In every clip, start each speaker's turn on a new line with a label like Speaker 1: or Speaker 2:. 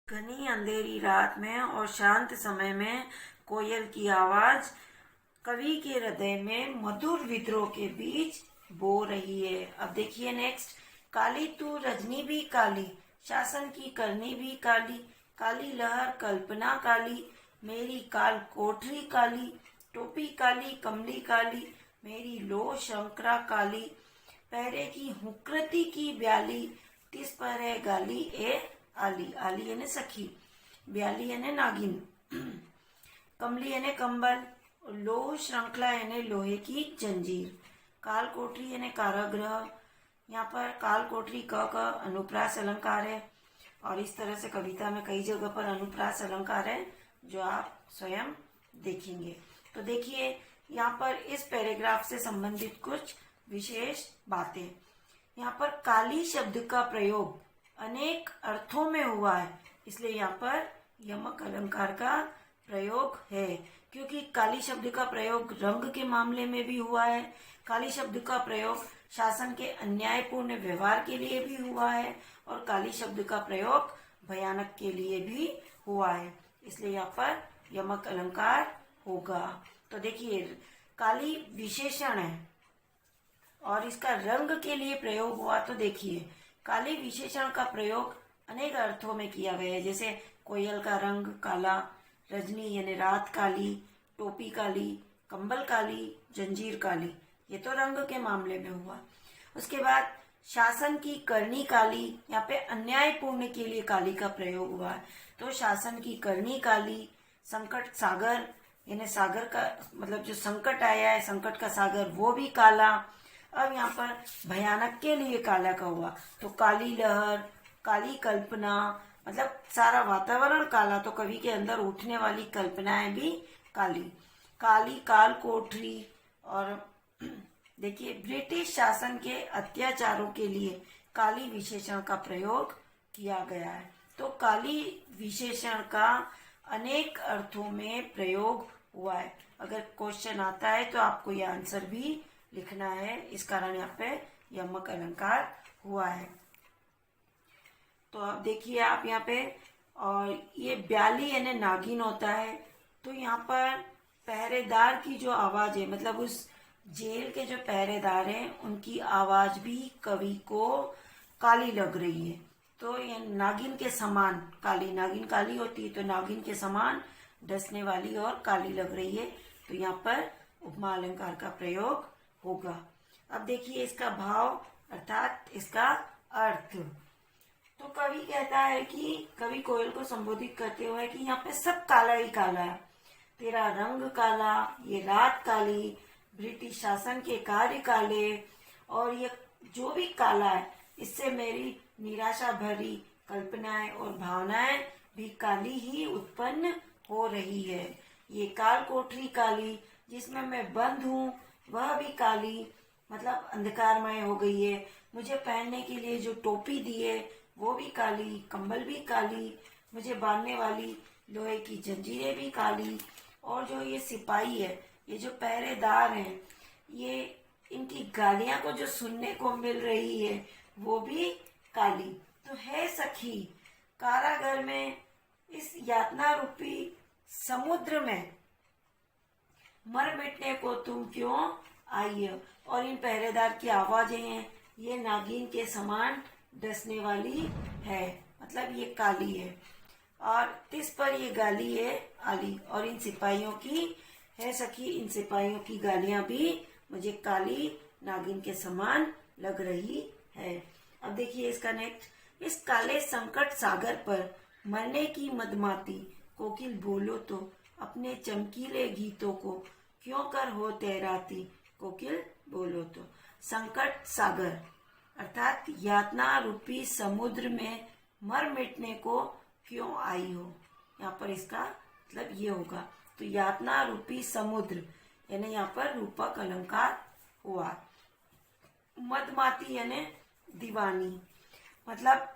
Speaker 1: घनी अंधेरी रात में और शांत समय में कोयल की आवाज कवि के हृदय में मधुर विद्रोह के बीच बो रही है। अब देखिए नेक्स्ट। काली तू रजनी भी काली, शासन की करनी भी काली, काली लहर कल्पना काली, मेरी काल कोठरी काली, टोपी काली कमली काली, मेरी लो शंकरा काली, पहरे की हुकृति की ब्याली, तिस पर है गाली ए आली। आली यानी सखी, ब्याली यानी नागिन, कमली यानी कंबल, लोह श्रृंखला यानी लोहे की जंजीर, काल कोठरी यानी कारागृह। यहाँ पर काल कोठरी क अनुप्रास अलंकार है और इस तरह से कविता में कई जगह पर अनुप्रास अलंकार है जो आप स्वयं देखेंगे। तो देखिए यहाँ पर इस पैराग्राफ से संबंधित कुछ विशेष बातें। यहाँ पर काली शब्द का प्रयोग अनेक अर्थों में हुआ है, इसलिए यहाँ पर यमक अलंकार का प्रयोग है। क्योंकि काली शब्द का प्रयोग रंग के मामले में भी हुआ है, काली शब्द का प्रयोग शासन के अन्यायपूर्ण व्यवहार के लिए भी हुआ है और काली शब्द का प्रयोग भयानक के लिए भी हुआ है, इसलिए यहाँ पर यमक अलंकार होगा। तो देखिए काली विशेषण है और इसका रंग के लिए प्रयोग हुआ। तो देखिए काली विशेषण का प्रयोग अनेक अर्थों में किया गया है, जैसे कोयल का रंग काला, रजनी यानी रात काली, टोपी काली, कंबल काली, जंजीर काली, ये तो रंग के मामले में हुआ। उसके बाद शासन की करनी काली, यहाँ पे अन्यायपूर्ण के लिए काली का प्रयोग हुआ है। तो शासन की करनी काली, संकट सागर यानी सागर का मतलब जो संकट आया है, संकट का सागर वो भी काला। अब यहाँ पर भयानक के लिए काला का हुआ, तो काली लहर, काली कल्पना, मतलब सारा वातावरण काला, तो कवि के अंदर उठने वाली कल्पनाएं भी काली। काली काल कोठरी, और देखिए ब्रिटिश शासन के अत्याचारों के लिए काली विशेषण का प्रयोग किया गया है। तो काली विशेषण का अनेक अर्थों में प्रयोग हुआ है। अगर क्वेश्चन आता है तो आपको यह आंसर भी लिखना है, इस कारण यहाँ पे यमक अलंकार हुआ है। तो अब देखिए आप यहाँ पे, और ये ब्याली यानी नागिन होता है। तो यहाँ पर पहरेदार की जो आवाज है, मतलब उस जेल के जो पहरेदार हैं उनकी आवाज भी कवि को काली लग रही है। तो ये नागिन के समान काली, नागिन काली होती है तो नागिन के समान डसने वाली और काली लग रही है, तो यहाँ पर उपमा अलंकार का प्रयोग होगा। अब देखिए इसका भाव अर्थात इसका अर्थ। तो कवि कहता है कि कवि कोयल को संबोधित करते हुए कि यहाँ पे सब काला ही काला है, तेरा रंग काला, ये रात काली, ब्रिटिश शासन के कार्य काले, और ये जो भी काला है इससे मेरी निराशा भरी कल्पनाएं और भावनाएं भी काली ही उत्पन्न हो रही है। ये काल कोठरी काली जिसमें मैं बंद हूँ वह भी काली, मतलब अंधकारमय हो गई है। मुझे पहनने के लिए जो टोपी दी है वो भी काली, कंबल भी काली, मुझे बांधने वाली लोहे की जंजीरें भी काली, और जो ये सिपाही है, ये जो पहरेदार हैं, ये इनकी गालियां को जो सुनने को मिल रही है वो भी काली। तो है सखी कारागर में, इस यातना रूपी समुद्र में मर मिटने को तुम क्यों आई हो। और इन पहरेदार की आवाजें हैं, ये नागिन के समान डसने वाली है, मतलब ये काली है, और तिस पर ये गाली है आली। और इन सिपाहियों की है सखी, इन सिपाहियों की गालियां भी मुझे काली नागिन के समान लग रही है। अब देखिए इसका नेक्स्ट। इस काले संकट सागर पर मरने की मदमाती, कोकिल बोलो तो अपने चमकीले गीतों को क्यों कर हो तैराती, कोकिल बोलो तो। संकट सागर अर्थात यातना रूपी समुद्र में मर मिटने को क्यों आई हो, यहाँ पर इसका मतलब ये होगा। तो यातना रूपी समुद्र यानी यहाँ पर रूपक अलंकार हुआ। मदमाती यानी दीवानी, मतलब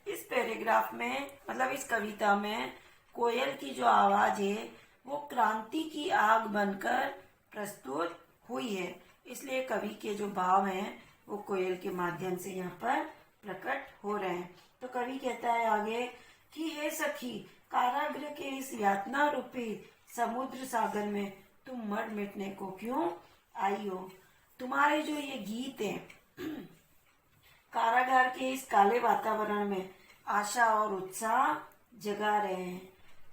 Speaker 1: इस पैराग्राफ में, मतलब इस कविता में कोयल की जो आवाज है वो क्रांति की आग बनकर प्रस्तुत हुई है, इसलिए कवि के जो भाव हैं वो कोयल के माध्यम से यहाँ पर प्रकट हो रहे हैं। तो कवि कहता है आगे कि हे सखी, कारागृह के इस यातना रूपी समुद्र सागर में तुम मर मिटने को क्यों आई हो। तुम्हारे जो ये गीत हैं कारागार के इस काले वातावरण में आशा और उत्साह जगा रहे हैं,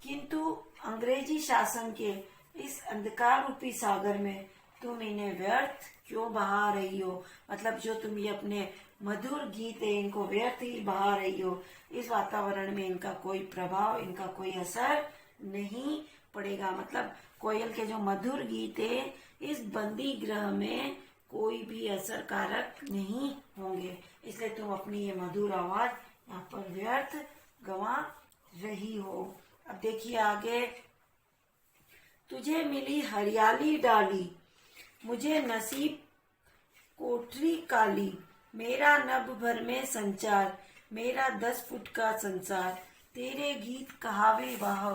Speaker 1: किंतु अंग्रेजी शासन के इस अंधकार रूपी सागर में तुम इन्हें व्यर्थ क्यों बहा रही हो। मतलब जो तुम ये अपने मधुर गीत है इनको व्यर्थ ही बहा रही हो। इस वातावरण में इनका कोई प्रभाव, इनका कोई असर नहीं पड़ेगा। मतलब कोयल के जो मधुर गीत है इस बंदी गृह में कोई भी असर कारक नहीं होंगे, इसलिए तुम अपनी ये मधुर आवाज यहाँ पर व्यर्थ गवा रही हो। अब देखिए आगे, तुझे मिली हरियाली डाली, मुझे नसीब कोठरी काली, मेरा नभ भर में संचार, मेरा 10 फुट का संसार, तेरे गीत कहावे वाह,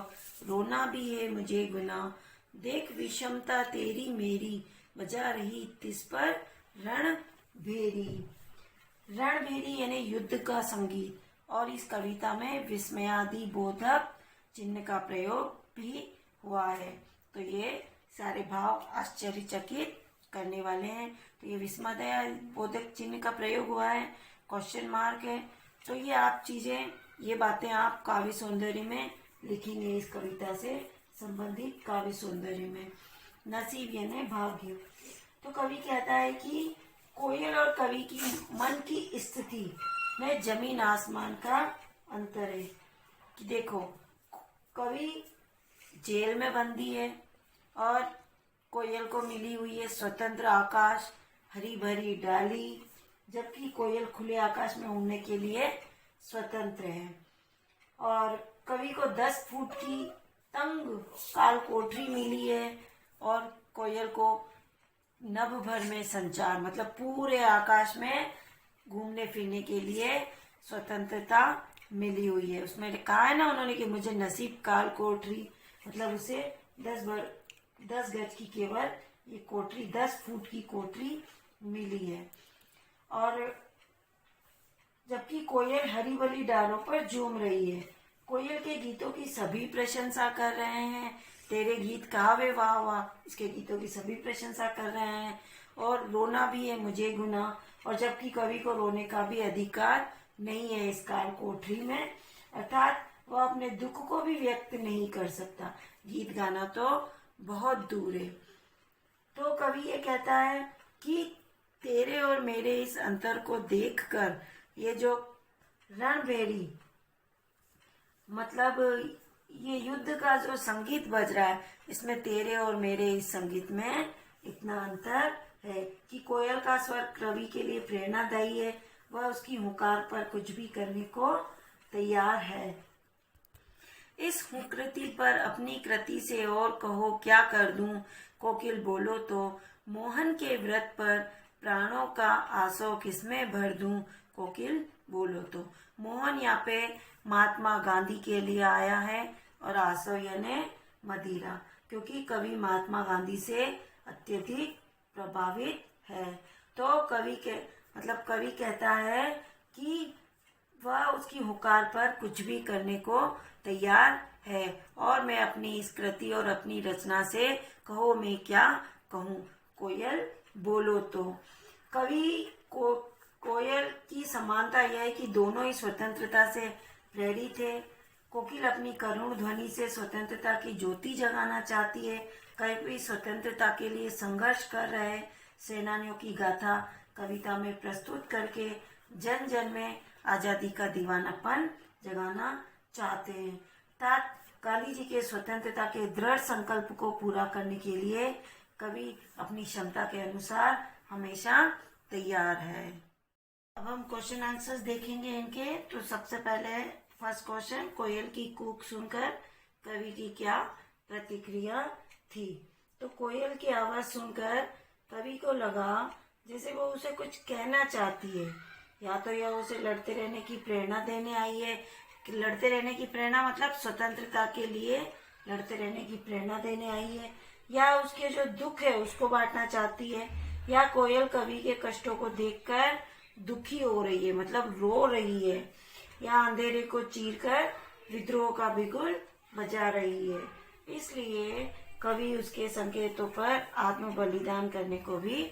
Speaker 1: रोना भी है मुझे गुनाह, देख विषमता तेरी मेरी, बजा रही तिस पर रण भेरी। रण भेरी यानी युद्ध का संगीत, और इस कविता में विस्मयादि बोधक चिन्ह का प्रयोग भी हुआ है। तो ये सारे भाव आश्चर्यचकित करने वाले हैं। तो ये विस्मय बोधक चिन्ह का प्रयोग हुआ है, क्वेश्चन मार्क है। तो ये आप चीजें, ये बातें आप काव्य सौंदर्य में लिखेंगे, इस कविता से संबंधित काव्य सौंदर्य में। नसीब यानी भाग्य। तो कवि कहता है कि कोयल और कवि की मन की स्थिति में जमीन आसमान का अंतर है। कि देखो, कवि जेल में बंदी है और कोयल को मिली हुई है स्वतंत्र आकाश, हरी भरी डाली, जबकि कोयल खुले आकाश में उड़ने के लिए स्वतंत्र है। और कवि को 10 फुट की तंग काल कोठरी मिली है और कोयल को नभ भर में संचार, मतलब पूरे आकाश में घूमने फिरने के लिए स्वतंत्रता मिली हुई है। उसमें कहा है ना उन्होंने कि मुझे नसीब काल कोठरी, मतलब उसे 10 गज की केवल ये कोठरी, 10 फुट की कोठरी मिली है। और जबकि कोयल हरी भरी डालों पर झूम रही है। कोयल के गीतों की सभी प्रशंसा कर रहे हैं, तेरे गीत कहावे वाह वाह, इसके गीतों की सभी प्रशंसा कर रहे हैं। और रोना भी है मुझे गुनाह, और जबकि कवि को रोने का भी अधिकार नहीं है इस काल कोठरी में, अर्थात वह अपने दुख को भी व्यक्त नहीं कर सकता। गीत गाना तो बहुत दूर है। तो कवि ये कहता है कि तेरे और मेरे इस अंतर को देखकर ये जो रणभेरी, मतलब ये युद्ध का जो संगीत बज रहा है, इसमें तेरे और मेरे इस संगीत में इतना अंतर है कि कोयल का स्वर कवि के लिए प्रेरणादायी है, वह उसकी हुंकार पर कुछ भी करने को तैयार है। इस हुंकृति पर अपनी कृति से और कहो क्या कर दूं, कोकिल बोलो तो, मोहन के व्रत पर प्राणों का आसो किसमें भर दूं, कोकिल बोलो तो। मोहन यहाँ पे महात्मा गांधी के लिए आया है, और आसो यानी मदिरा, क्योंकि कवि महात्मा गांधी से अत्यधिक प्रभावित है। तो कवि कहता है कि वह उसकी हुकार पर कुछ भी करने को तैयार है, और मैं अपनी इस कृति और अपनी रचना से कहो मैं क्या कहूँ, कोयल बोलो तो। कवि को कोयल की समानता यह है कि दोनों ही स्वतंत्रता से प्रेरित है। कोकिल अपनी करुण ध्वनि से स्वतंत्रता की ज्योति जगाना चाहती है, कवि स्वतंत्रता के लिए संघर्ष कर रहे सेनानियों की गाथा कविता में प्रस्तुत करके जन जन में आजादी का दीवानापन जगाना चाहते हैं। तात गांधी जी के स्वतंत्रता के दृढ़ संकल्प को पूरा करने के लिए कवि अपनी क्षमता के अनुसार हमेशा तैयार है। अब हम क्वेश्चन आंसर्स देखेंगे इनके। तो सबसे पहले फर्स्ट क्वेश्चन, कोयल की कूक सुनकर कवि की क्या प्रतिक्रिया थी। तो कोयल की आवाज सुनकर कवि को लगा जैसे वो उसे कुछ कहना चाहती है, या तो यह उसे लड़ते रहने की प्रेरणा देने आई है, कि लड़ते रहने की प्रेरणा मतलब स्वतंत्रता के लिए लड़ते रहने की प्रेरणा देने आई है, या उसके जो दुख है उसको बांटना चाहती है, या कोयल कवि के कष्टों को देखकर दुखी हो रही है, मतलब रो रही है, या अंधेरे को चीरकर विद्रोह का बिगुल बजा रही है। इसलिए कवि उसके संकेतों पर आत्म बलिदान करने को भी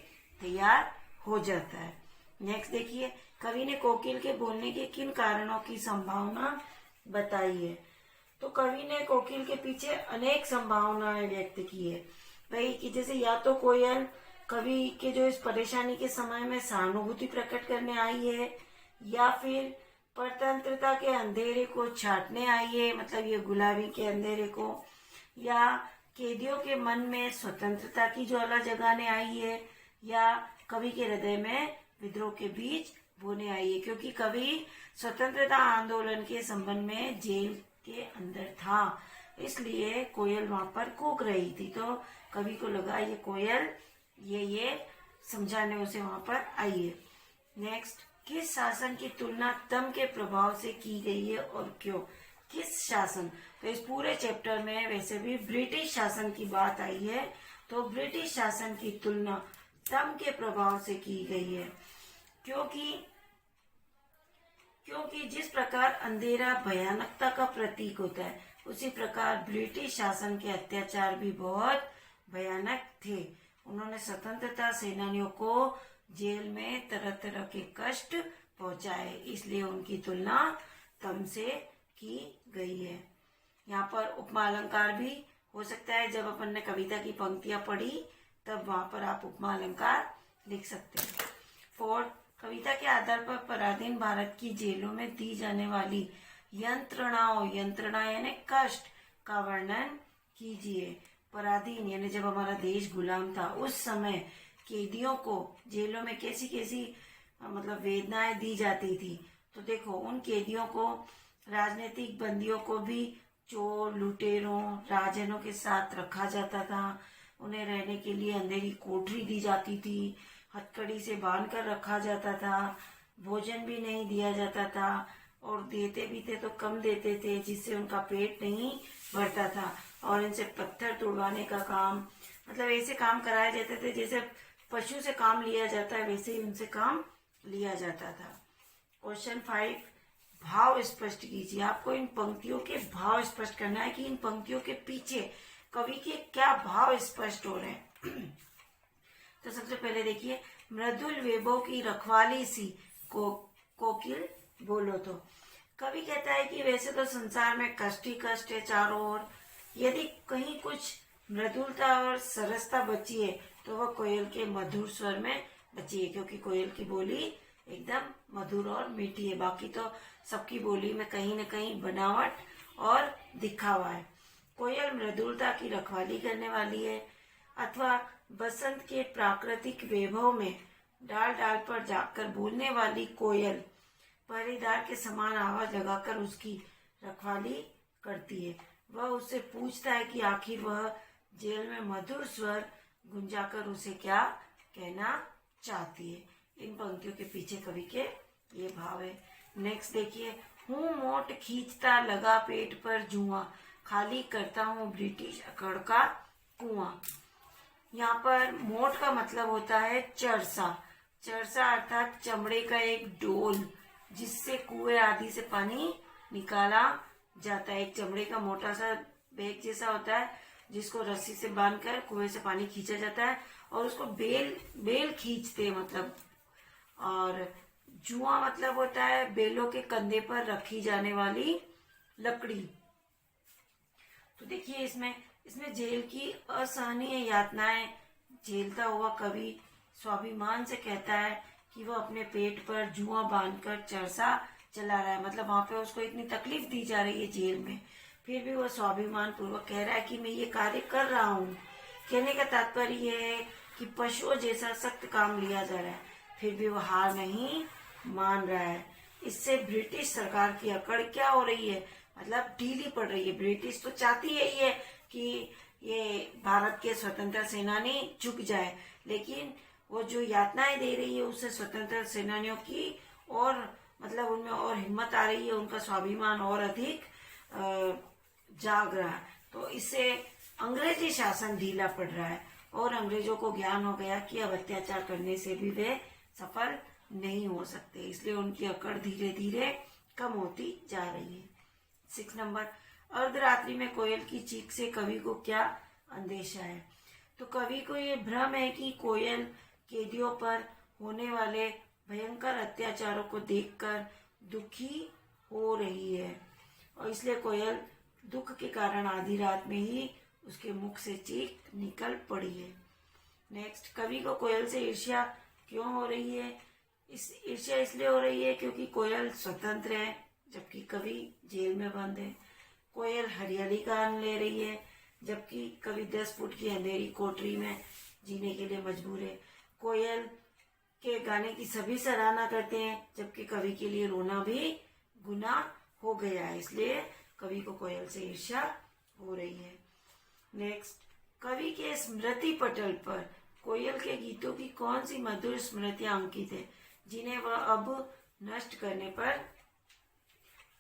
Speaker 1: तैयार हो जाता है। नेक्स्ट देखिए, कवि ने कोकिल के बोलने के किन कारणों की संभावना बताई है। तो कवि ने कोकिल के पीछे अनेक संभावनाएं व्यक्त की है भाई, कि जैसे या तो कोयल कवि के जो इस परेशानी के समय में सहानुभूति प्रकट करने आई है, या फिर परतंत्रता के अंधेरे को छाटने आई है, मतलब ये गुलाबी के अंधेरे को, या कैदियों के मन में स्वतंत्रता की ज्वाला जगाने आई है, या कवि के हृदय में विद्रोह के बीज बोने आई है। क्योंकि कवि स्वतंत्रता आंदोलन के संबंध में जेल के अंदर था, इसलिए कोयल वहां पर कूक रही थी। तो कवि को लगा ये कोयल ये समझाने उसे वहां पर आई है। नेक्स्ट, किस शासन की तुलना दम के प्रभाव से की गई है और क्यों? किस शासन? तो इस पूरे चैप्टर में वैसे भी ब्रिटिश शासन की बात आई है, तो ब्रिटिश शासन की तुलना दम के प्रभाव से की गई है। क्योंकि जिस प्रकार अंधेरा भयानकता का प्रतीक होता है, उसी प्रकार ब्रिटिश शासन के अत्याचार भी बहुत भयानक थे। उन्होंने स्वतंत्रता सेनानियों को जेल में तरह तरह के कष्ट पहुंचाए, इसलिए उनकी तुलना दम से की गई है। यहाँ पर उपमा अलंकार भी हो सकता है। जब अपन ने कविता की पंक्तियां पढ़ी तब वहां पर आप उपमा अलंकार लिख सकते हैं। फोर्थ, कविता के आधार पर पराधीन भारत की जेलों में दी जाने वाली यंत्रणा यानी कष्ट का वर्णन कीजिए। पराधीन यानी जब हमारा देश गुलाम था, उस समय कैदियों को जेलों में कैसी कैसी मतलब वेदनाएं दी जाती थी। तो देखो, उन कैदियों को, राजनीतिक बंदियों को भी चोर, लुटेरों, राजनों के साथ रखा जाता था। उन्हें रहने के लिए अंधेरी कोठरी दी जाती थी, हथकड़ी से बांध कर रखा जाता था, भोजन भी नहीं दिया जाता था, और देते भी थे तो कम देते थे, जिससे उनका पेट नहीं भरता था। और इनसे पत्थर तोड़वाने का काम, मतलब ऐसे काम कराए जाते थे जैसे पशु से काम लिया जाता है, वैसे ही उनसे काम लिया जाता था। क्वेश्चन 5, भाव स्पष्ट कीजिए। आपको इन पंक्तियों के भाव स्पष्ट करना है कि इन पंक्तियों के पीछे कवि के क्या भाव स्पष्ट हो रहे हैं। तो सबसे पहले देखिए, मृदुल वेबों की रखवाली सी कोकिल बोलो। तो कवि कहता है कि वैसे तो संसार में कष्ट ही कष्ट है चारों ओर, यदि कहीं कुछ मृदुलता और सरसता बची है तो वह कोयल के मधुर स्वर में बची है, क्योंकि कोयल की बोली एकदम मधुर और मीठी है। बाकी तो सबकी बोली में कहीं न कहीं बनावट और दिखावा है। कोयल मृदुलता की रखवाली करने वाली है, अथवा बसंत के प्राकृतिक वैभव में डाल डाल पर जाकर बोलने वाली कोयल पहरेदार के समान आवाज लगाकर उसकी रखवाली करती है। वह उससे पूछता है कि आखिर वह जेल में मधुर स्वर गुंजाकर उसे क्या कहना चाहती है। इन पंक्तियों के पीछे कवि के ये भाव है। नेक्स्ट देखिए, हूँ मोट खींचता लगा पेट पर जुआ, खाली करता हूँ ब्रिटिश अकड़ का कुआं। यहाँ पर मोट का मतलब होता है चरसा। चरसा अर्थात चमड़े का एक डोल, जिससे कुएं आदि से पानी निकाला जाता है। एक चमड़े का मोटा सा बैग जैसा होता है, जिसको रस्सी से बांधकर कुएं से पानी खींचा जाता है, और उसको बेल खींचते मतलब। और जुआ मतलब होता है बेलों के कंधे पर रखी जाने वाली लकड़ी। तो देखिए, इसमें जेल की असहनीय यातनाएं झेलता हुआ कवि स्वाभिमान से कहता है कि वह अपने पेट पर जुआ बांधकर चरसा चला रहा है। मतलब वहां पे उसको इतनी तकलीफ दी जा रही है जेल में, फिर भी वह स्वाभिमान पूर्वक कह रहा है कि मैं ये कार्य कर रहा हूँ। कहने का तात्पर्य यह है कि पशुओं जैसा सख्त काम लिया जा रहा है, फिर भी वह हार नहीं मान रहा है। इससे ब्रिटिश सरकार की अकड़ क्या हो रही है, मतलब ढीली पड़ रही है। ब्रिटिश तो चाहती है ये कि ये भारत के स्वतंत्रता सेनानी झुक जाए, लेकिन वो जो यातनाएं दे रही है उससे स्वतंत्रता सेनानियों की और मतलब उनमें और हिम्मत आ रही है, उनका स्वाभिमान और अधिक जाग रहा है। तो इससे अंग्रेजी शासन ढीला पड़ रहा है, और अंग्रेजों को ज्ञान हो गया कि अब अत्याचार करने से भी वे सफल नहीं हो सकते, इसलिए उनकी अकड़ धीरे धीरे कम होती जा रही है। 6 नंबर, अर्धरात्रि में कोयल की चीख से कवि को क्या अंदेशा है? तो कवि को ये भ्रम है कि कोयल कैदियों पर होने वाले भयंकर अत्याचारों को देखकर दुखी हो रही है और इसलिए कोयल दुख के कारण आधी रात में ही उसके मुख से चीख निकल पड़ी है। नेक्स्ट, कवि को कोयल से ईर्ष्या क्यों हो रही है? इस ईर्ष्या इसलिए हो रही है क्योंकि कोयल स्वतंत्र है जबकि कवि जेल में बंद है। कोयल हरियाली का आनंद ले रही है जबकि कवि 10 फुट की अंधेरी कोठरी में जीने के लिए मजबूर है। कोयल के गाने की सभी सराहना करते हैं जबकि कवि के लिए रोना भी गुनाह हो गया है, इसलिए कवि को कोयल से ईर्ष्या हो रही है। नेक्स्ट, कवि के स्मृति पटल पर कोयल के गीतों की कौन सी मधुर स्मृतियां अंकित है जिन्हें वह अब नष्ट करने पर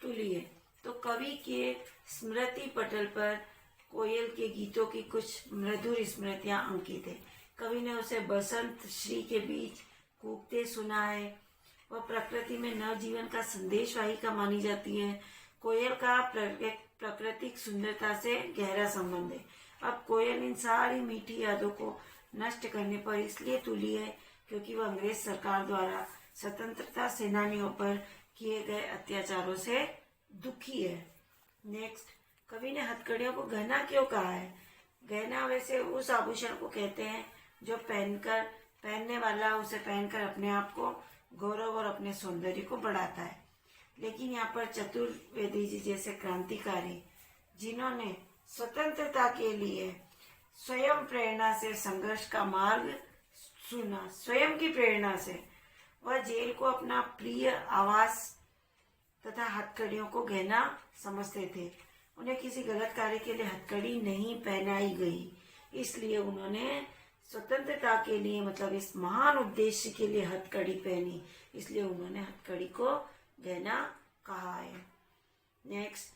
Speaker 1: तुली है? तो कवि के स्मृति पटल पर कोयल के गीतों की कुछ मधुर स्मृतियां अंकित है। कवि ने उसे बसंत श्री के बीच कूकते सुना है। वह प्रकृति में नवजीवन का संदेशवाहिका मानी जाती है। कोयल का प्राकृतिक सुंदरता से गहरा संबंध है। अब कोयल इन सारी मीठी यादों को नष्ट करने पर इसलिए तुली है क्योंकि वह अंग्रेज सरकार द्वारा स्वतंत्रता सेनानियों पर किए गए अत्याचारों से दुखी है। नेक्स्ट, कवि ने हथकड़ियों को गहना क्यों कहा है? गहना वैसे उस आभूषण को कहते हैं जो पहनने वाला उसे पहनकर अपने आप को गौरव और अपने सौंदर्य को बढ़ाता है। लेकिन यहाँ पर चतुर्वेदी जी जैसे क्रांतिकारी जिन्होंने स्वतंत्रता के लिए स्वयं प्रेरणा से संघर्ष का मार्ग चुना, स्वयं की प्रेरणा से वह जेल को अपना प्रिय आवास तथा हथकड़ियों को गहना समझते थे। उन्हें किसी गलत कार्य के लिए हथकड़ी नहीं पहनाई गई, इसलिए उन्होंने स्वतंत्रता के लिए मतलब इस महान उद्देश्य के लिए हथकड़ी पहनी, इसलिए उन्होंने हथकड़ी को गहना कहा है। नेक्स्ट,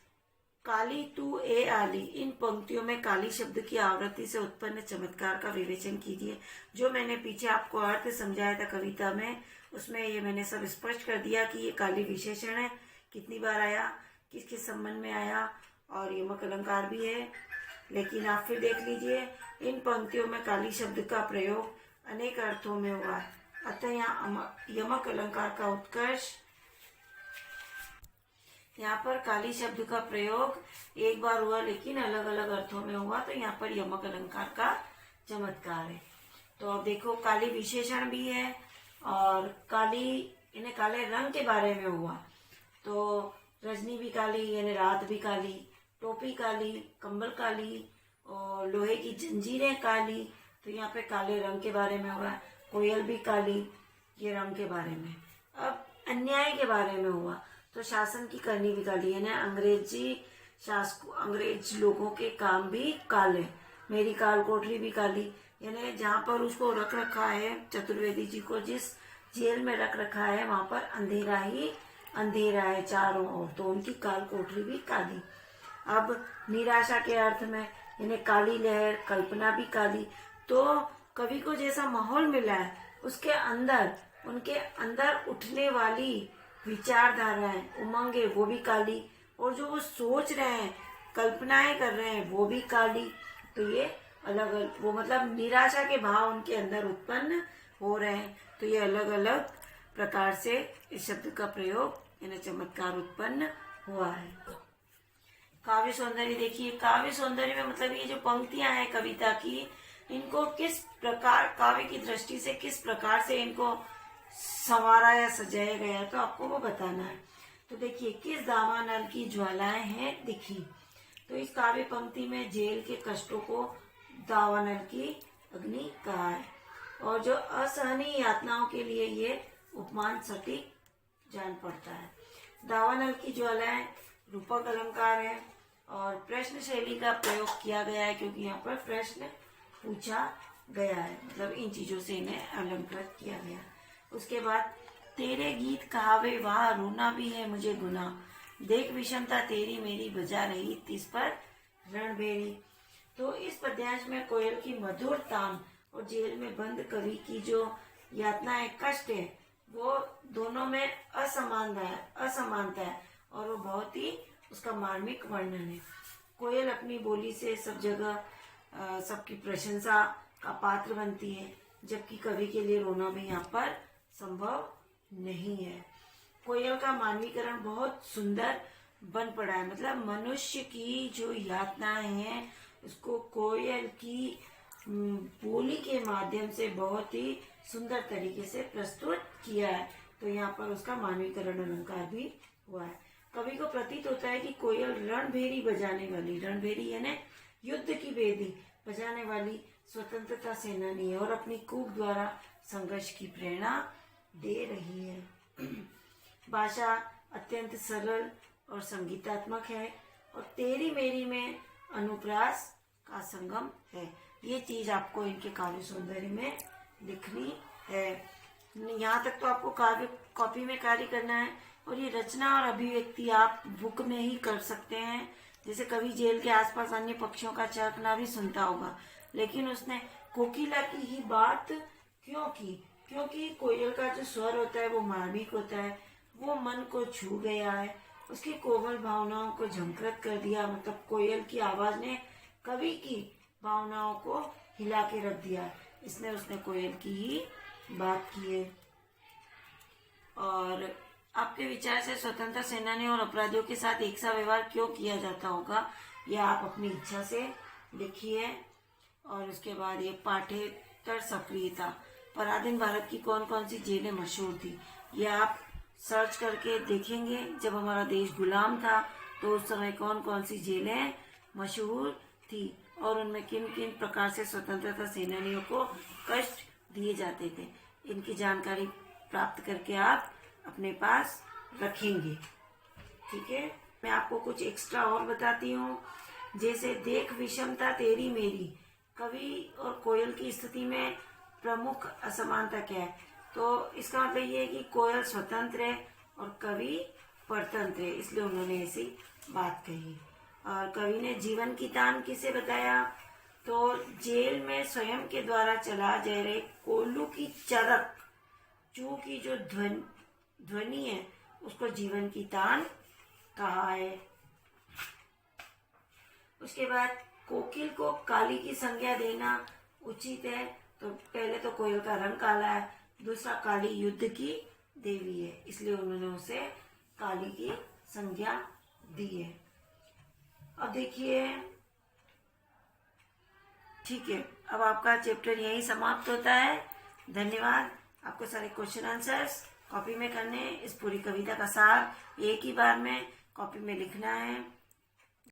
Speaker 1: काली तू ए आली, इन पंक्तियों में काली शब्द की आवृत्ति से उत्पन्न चमत्कार का विवेचन कीजिए। जो मैंने पीछे आपको अर्थ समझाया था कविता में, उसमें ये मैंने सब स्पष्ट कर दिया कि ये काली विशेषण है, कितनी बार आया, किस किस संबंध में आया और यमक अलंकार भी है। लेकिन आप फिर देख लीजिए, इन पंक्तियों में काली शब्द का प्रयोग अनेक अर्थों में हुआ है, अतः यहाँ यमक अलंकार का उत्कर्ष, यहाँ पर काली शब्द का प्रयोग एक बार हुआ लेकिन अलग अलग अर्थों में हुआ, तो यहाँ पर यमक अलंकार का चमत्कार है। तो अब देखो, काली विशेषण भी है और काली यानी काले रंग के बारे में हुआ, तो रजनी भी काली यानी रात भी काली, टोपी काली, कंबल काली और लोहे की जंजीरें काली, तो यहाँ पे काले रंग के बारे में हुआ। कोयल भी काली, ये रंग के बारे में। अब अन्याय के बारे में हुआ, तो शासन की करनी भी काली यानी अंग्रेज लोगों के काम भी काले। मेरी काल कोठरी भी काली यानी जहाँ पर उसको रख रखा है, चतुर्वेदी जी को जिस जेल में रख रखा है वहां पर अंधेरा ही अंधेरा है चारों ओर, तो उनकी काल कोठरी भी काली। अब निराशा के अर्थ में यानी काली लहर, कल्पना भी काली। तो कवि को जैसा माहौल मिला है उसके अंदर, उनके अंदर उठने वाली विचारधाराएं, उमंगे, वो भी काली, और जो वो सोच रहे हैं, कल्पनाएं कर रहे हैं, वो भी काली। तो ये अलग अलग वो मतलब निराशा के भाव उनके अंदर उत्पन्न हो रहे हैं, तो ये अलग अलग प्रकार से इस शब्द का प्रयोग यानी चमत्कार उत्पन्न हुआ है। काव्य सौंदर्य देखिए, काव्य सौंदर्य में मतलब ये जो पंक्तियां हैं कविता की, इनको किस प्रकार काव्य की दृष्टि से किस प्रकार से इनको संवारा या सजाया गया, तो आपको वो बताना है। तो देखिए, किस दावानल की ज्वालाएं हैं दिखी, तो इस काव्य पंक्ति में जेल के कष्टों को दावानल की अग्नि कहा है, और जो असहनीय यातनाओं के लिए ये उपमान सटीक जान पड़ता है। दावानल की ज्वालाएं रूपक अलंकार है और प्रश्न शैली का प्रयोग किया गया है क्योंकि यहाँ पर प्रश्न पूछा गया है, मतलब इन चीजों से इन्हें अलंकृत किया गया। उसके बाद, तेरे गीत कहावे वाह रोना भी है मुझे गुना, देख विषमता तेरी मेरी बजा रही तिस पर रणबेरी। तो इस पद्यांश में कोयल की मधुर तान और जेल में बंद कवि की जो यातनाएं, कष्ट है, वो दोनों में असमानता है और वो बहुत ही उसका मार्मिक वर्णन है। कोयल अपनी बोली से सब जगह सबकी प्रशंसा का पात्र बनती है, जबकि कवि के लिए रोना भी यहाँ पर संभव नहीं है। कोयल का मानवीकरण बहुत सुंदर बन पड़ा है, मतलब मनुष्य की जो यातनाएं हैं उसको कोयल की बोली के माध्यम से बहुत ही सुंदर तरीके से प्रस्तुत किया है। तो यहाँ पर उसका मानवीकरण अलंकार भी हुआ है। कवि को प्रतीत होता है कि कोयल रणभेरी बजाने वाली, रणभेरी यानी युद्ध की बेदी बजाने वाली स्वतंत्रता सेनानी है और अपनी कूक द्वारा संघर्ष की प्रेरणा दे रही है। भाषा अत्यंत सरल और संगीतात्मक है और तेरी मेरी में अनुप्रास का संगम है। ये चीज आपको इनके काव्य सौंदर्य में लिखनी है। यहाँ तक तो आपको काव्य कॉपी में कार्य करना है और ये रचना और अभिव्यक्ति आप बुक में ही कर सकते हैं। जैसे कवि जेल के आसपास अन्य पक्षियों का चहकना भी सुनता होगा, लेकिन उसने कोकिला की ही बात क्यों की? क्योंकि कोयल का जो स्वर होता है वो मार्मिक होता है, वो मन को छू गया है, उसकी कोमल भावनाओं को झंकृत कर दिया। मतलब कोयल की आवाज ने कवि की भावनाओं को हिला के रख दिया, इसने उसने कोयल की ही बात की है। और आपके विचार से स्वतंत्रता सेनानियों और अपराधियों के साथ एक सा व्यवहार क्यों किया जाता होगा, यह आप अपनी इच्छा से लिखिए। और उसके बाद ये पाठ्येतर सक्रियता, पराधीन भारत की कौन कौन सी जेलें मशहूर थी, ये आप सर्च करके देखेंगे। जब हमारा देश गुलाम था तो उस समय कौन कौन सी जेलें मशहूर थी और उनमें किन किन प्रकार से स्वतंत्रता सेनानियों को कष्ट दिए जाते थे, इनकी जानकारी प्राप्त करके आप अपने पास रखेंगे। ठीक है, मैं आपको कुछ एक्स्ट्रा और बताती हूँ। जैसे देख विषमता तेरी मेरी, कवि और कोयल की स्थिति में प्रमुख असमानता क्या है? तो इसका मतलब ये है कि कोयल स्वतंत्र है और कवि परतंत्र है, इसलिए उन्होंने ऐसी बात कही। और कवि ने जीवन की तान किसे बताया? तो जेल में स्वयं के द्वारा चला जा रहे कोल्लू की चरक, चू की जो ध्वनि है उसको जीवन की तान कहा है। उसके बाद कोकिल को काली की संज्ञा देना उचित है। तो पहले तो कोयल का रंग काला है, दूसरा काली युद्ध की देवी है, इसलिए उन्होंने उसे काली की संज्ञा दी है। अब देखिए, ठीक है, अब आपका चैप्टर यहीं समाप्त होता है। धन्यवाद। आपको सारे क्वेश्चन आंसर्स कॉपी में करने, इस पूरी कविता का सार एक ही बार में कॉपी में लिखना है।